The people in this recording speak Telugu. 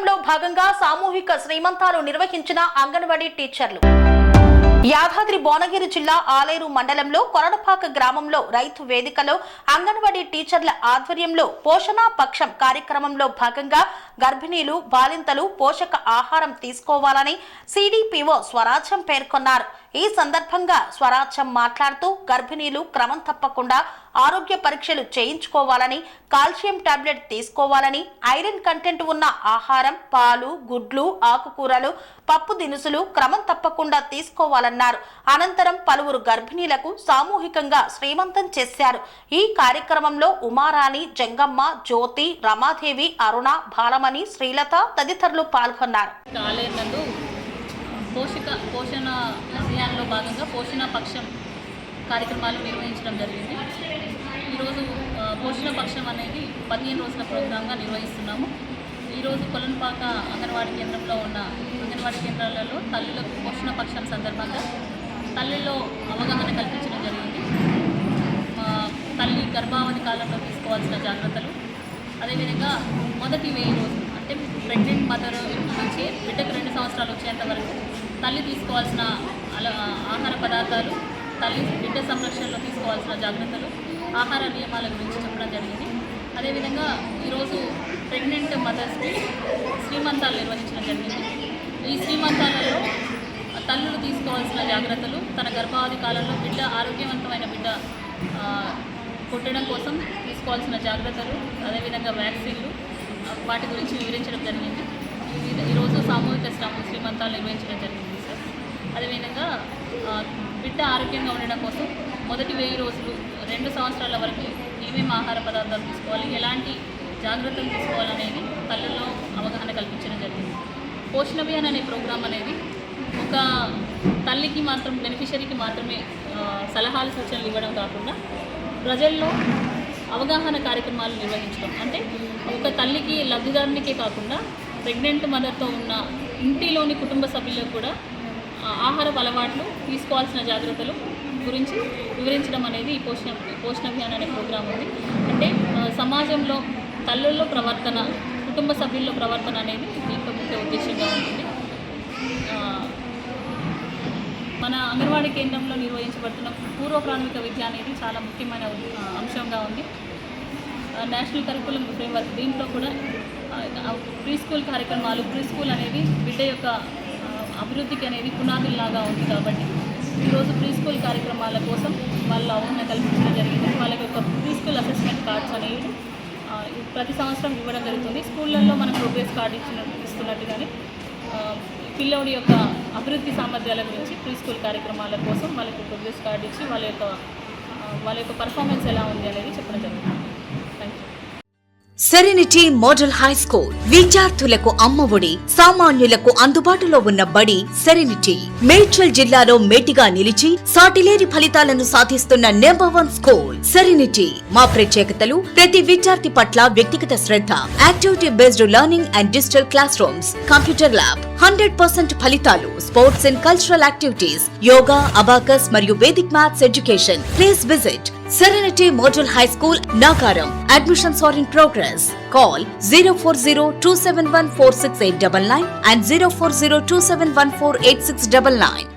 కార్యక్రమంలో భాగంగా సామూహిక శ్రీమంతాలు నిర్వహించిన అంగన్వాడీ టీచర్లు. యాదాద్రి భువనగిరి జిల్లా ఆలేరు మండలంలో కొరడపాక గ్రామంలో రైతు వేదికలో అంగన్వాడీ టీచర్ల ఆధ్వర్యంలో పోషణ పక్షం కార్యక్రమంలో భాగంగా గర్భిణీలు బాలింతలు పోషక ఆహారం తీసుకోవాలని సిడిపిఓ స్వరాజ్యం పేర్కొన్నారు. ఈ సందర్భంగా స్వరాజ్యం మాట్లాడుతూ గర్భిణీలు క్రమం తప్పకుండా ఆరోగ్య పరీక్షలు చేయించుకోవాలని, కాల్షియం టాబ్లెట్ తీసుకోవాలని, ఐరన్ కంటెంట్ ఉన్న ఆహారం, పాలు, గుడ్లు, ఆకుకూరలు, పప్పు దినుసులు క్రమం తప్పకుండా తీసుకోవాలన్నారు. అనంతరం పలువురు గర్భిణీలకు సామూహికంగా శ్రీమంతం చేశారు. ఈ కార్యక్రమంలో ఉమారాణి, జంగమ్మ, జ్యోతి, రమాదేవి, అరుణ, బాలమణి, శ్రీలత తదితరులు పాల్గొన్నారు. పోషణ అభియాన్లో భాగంగా పోషణ పక్షం కార్యక్రమాలు నిర్వహించడం జరిగింది. ఈరోజు పోషణ పక్షం అనేది 15 రోజుల ప్రోగ్రాంగా నిర్వహిస్తున్నాము. ఈరోజు కొలన్పాక అంగన్వాడీ కేంద్రంలో ఉన్న అంగన్వాడీ కేంద్రాలలో తల్లులకు పోషణ పక్షం సందర్భంగా తల్లిలో అవగాహన కల్పించడం జరిగింది. తల్లి గర్భావధి కాలంలో తీసుకోవాల్సిన జాగ్రత్తలు, అదేవిధంగా మొదటి 1000 రోజులు అంటే ప్రెగ్నెంట్ మదర్ నుంచి బిడ్డకు 2 సంవత్సరాలు వచ్చేంత వరకు తల్లి తీసుకోవాల్సిన ఆహార పదార్థాలు, తల్లి బిడ్డ సంరక్షణలో తీసుకోవాల్సిన జాగ్రత్తలు, ఆహార నియమాల గురించి చెప్పడం జరిగింది. అదేవిధంగా ఈరోజు ప్రెగ్నెంట్ మదర్స్కి శ్రీమంతాలు నిర్వహించడం జరిగింది. ఈ శ్రీమంతాలలో తల్లులు తీసుకోవాల్సిన జాగ్రత్తలు, తన గర్భావధి కాలంలో బిడ్డ ఆరోగ్యవంతమైన బిడ్డ పుట్టడం కోసం తీసుకోవాల్సిన జాగ్రత్తలు, అదేవిధంగా వ్యాక్సిన్లు, వాటి గురించి వివరించడం జరిగింది. ఈరోజు సామూహిక శ్రీమంతాలు నిర్వహించడం జరిగింది సార్. అదేవిధంగా బిడ్డ ఆరోగ్యంగా ఉండడం కోసం మొదటి 1000 రోజులు 2 సంవత్సరాల వరకు ఏమేమి ఆహార పదార్థాలు తీసుకోవాలి, ఎలాంటి జాగ్రత్తలు తీసుకోవాలనేది తల్లుల్లో అవగాహన కల్పించడం జరిగింది. పోషణ అభియాన్ అనే ప్రోగ్రాం అనేది ఒక తల్లికి మాత్రం, బెనిఫిషరీకి మాత్రమే సలహాలు సూచనలు ఇవ్వడం కాకుండా ప్రజల్లో అవగాహన కార్యక్రమాలు నిర్వహించడం, అంటే ఒక తల్లికి లబ్ధిదారునికే కాకుండా ప్రెగ్నెంట్ మదర్తో ఉన్న ఇంటిలోని కుటుంబ సభ్యులకు కూడా ఆహారపు అలవాట్లు, తీసుకోవాల్సిన జాగ్రత్తలు గురించి వివరించడం అనేది ఈ పోషణ అభియాన్ అనే ప్రోగ్రాం ఉంది. అంటే సమాజంలో తల్లుల్లో ప్రవర్తన, కుటుంబ సభ్యుల్లో ప్రవర్తన అనేది దీంట్లో ముఖ్య ఉద్దేశంగా ఉంటుంది. మన అంగన్వాడీ కేంద్రంలో నిర్వహించబడుతున్న పూర్వ ప్రాథమిక విద్య అనేది చాలా ముఖ్యమైన అంశంగా ఉంది. నేషనల్ కరికులం ఫ్రేమ్వర్క్ దీంట్లో కూడా ప్రీ స్కూల్ కార్యక్రమాలు, ప్రీ స్కూల్ అనేది బిడ్డ యొక్క అభివృద్ధికి అనేది పునాదుల్లాగా ఉంది. కాబట్టి ఈరోజు ప్రీ స్కూల్ కార్యక్రమాల కోసం వాళ్ళ అవగాహన కల్పించడం జరిగింది. వాళ్ళకి ఒక ప్రీ స్కూల్ అసెస్మెంట్ కార్డ్స్ అనేవి ప్రతి సంవత్సరం ఇవ్వడం జరుగుతుంది. స్కూళ్ళల్లో మనం ప్రోగ్రెస్ కార్డు ఇస్తున్నట్టుగానే పిల్లోడి యొక్క అభివృద్ధి సామర్థ్యాల గురించి ప్రీ స్కూల్ కార్యక్రమాల కోసం వాళ్ళకి ప్రోగ్రెస్ కార్డు ఇచ్చి వాళ్ళ యొక్క పర్ఫార్మెన్స్ ఎలా ఉంది అనేది చెప్పడం జరుగుతుంది. Thank you. Serenity model high school విద్యార్థులకు అమ్మఒడి, సామాన్యులకు అందుబాటులో ఉన్న బడి సెరెనిటీ. మేడ్చల్ జిల్లాలో మేటిగా నిలిచి సాటిలేని ఫలితాలను సాధిస్తున్న నంబర్ 1 స్కూల్ సెరెనిటీ. మా ప్రత్యేకతలు: ప్రతి విద్యార్థి పట్ల వ్యక్తిగత శ్రద్ధ, activity based learning and digital classrooms, computer lab, 100% ఫలితాలు, sports and cultural activities, yoga, abacus మరియు Vedic maths education. Please visit Serenity Model High School, Nagaram. Admissions are in progress. Call 040-271-46899 and 040-271-48699.